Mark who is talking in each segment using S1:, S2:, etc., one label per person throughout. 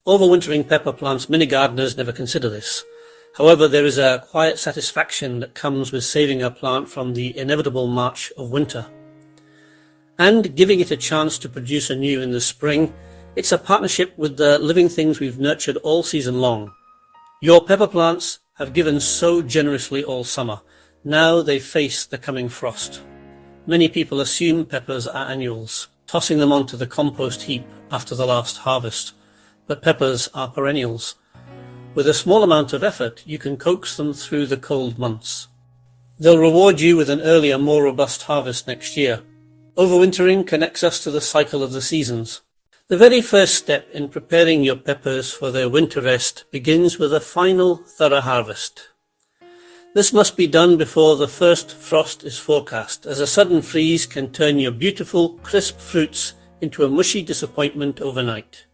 S1: Overwintering pepper plants many gardeners never consider this. However, there is a quiet satisfaction that comes with saving a plant from the inevitable march of winter. And giving it a chance to produce anew in the spring, it's a partnership with the living things we've nurtured all season long. Your pepper plants have given so generously all summer. Now they face the coming frost. Many people assume peppers are annuals, tossing them onto the compost heap after the last harvest. But peppers are perennials. With a small amount of effort, you can coax them through the cold months. They'll reward you with an earlier, more robust harvest next year. Overwintering connects us to the cycle of the seasons. The very first step in preparing your peppers for their winter rest begins with a final, thorough harvest. This must be done before the first frost is forecast, as a sudden freeze can turn your beautiful, crisp fruits into a mushy disappointment overnight.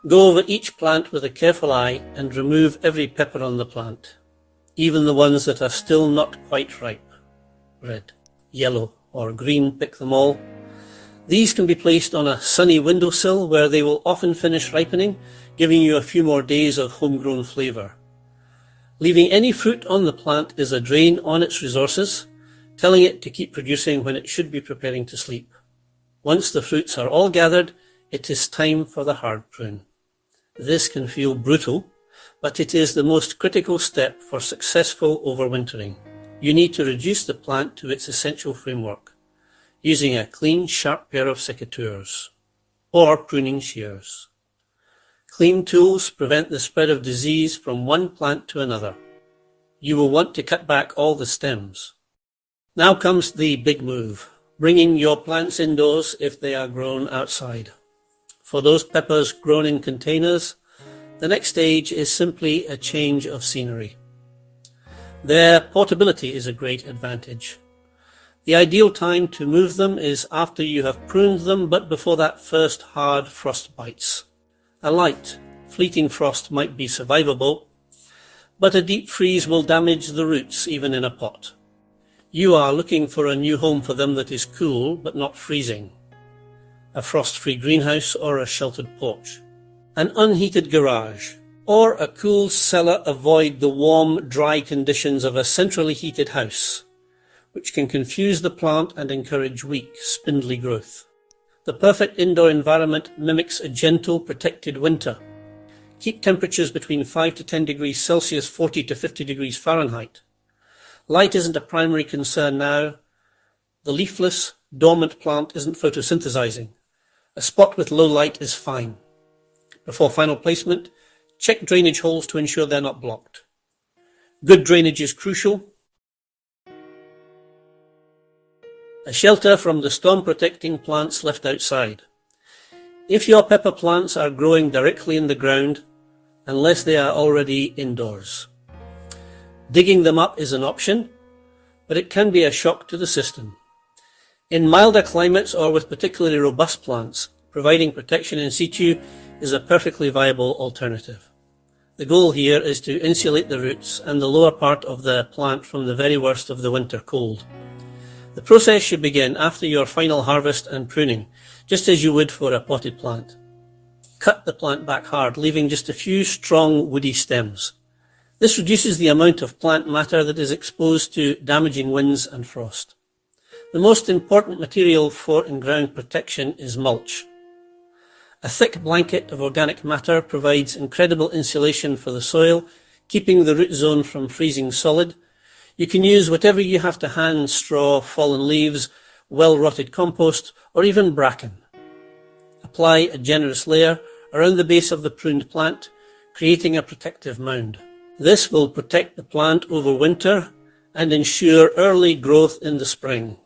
S1: Go over each plant with a careful eye and remove every pepper on the plant, even the ones that are still not quite ripe. Red, yellow, or green, pick them all. These can be placed on a sunny windowsill where they will often finish ripening, giving you a few more days of homegrown flavour. Leaving any fruit on the plant is a drain on its resources, telling it to keep producing when it should be preparing to sleep. Once the fruits are all gathered, it is time for the hard prune. This can feel brutal, but it is the most critical step for successful overwintering. You need to reduce the plant to its essential framework, using a clean, sharp pair of secateurs, or pruning shears. Clean tools prevent the spread of disease from one plant to another. You will want to cut back all the stems. Now comes the big move, bringing your plants indoors if they are grown outside. For those peppers grown in containers, the next stage is simply a change of scenery. Their portability is a great advantage. The ideal time to move them is after you have pruned them, but before that first hard frost bites. A light, fleeting frost might be survivable, but a deep freeze will damage the roots even in a pot. You are looking for a new home for them that is cool but not freezing. A frost-free greenhouse or a sheltered porch. An unheated garage or a cool cellar avoid the warm, dry conditions of a centrally heated house, which can confuse the plant and encourage weak, spindly growth. The perfect indoor environment mimics a gentle, protected winter. Keep temperatures between 5 to 10 degrees Celsius, 40 to 50 degrees Fahrenheit. Light isn't a primary concern now. The leafless, dormant plant isn't photosynthesizing. A spot with low light is fine. Before final placement, check drainage holes to ensure they're not blocked. Good drainage is crucial. A shelter from the storm-protecting plants left outside. If your pepper plants are growing directly in the ground, unless they are already indoors. Digging them up is an option, but it can be a shock to the system. In milder climates or with particularly robust plants, providing protection in situ is a perfectly viable alternative. The goal here is to insulate the roots and the lower part of the plant from the very worst of the winter cold. The process should begin after your final harvest and pruning, just as you would for a potted plant. Cut the plant back hard, leaving just a few strong woody stems. This reduces the amount of plant matter that is exposed to damaging winds and frost. The most important material for in-ground protection is mulch. A thick blanket of organic matter provides incredible insulation for the soil, keeping the root zone from freezing solid. You can use whatever you have to hand: straw, fallen leaves, well-rotted compost, or even bracken. Apply a generous layer around the base of the pruned plant, creating a protective mound. This will protect the plant over winter and ensure early growth in the spring.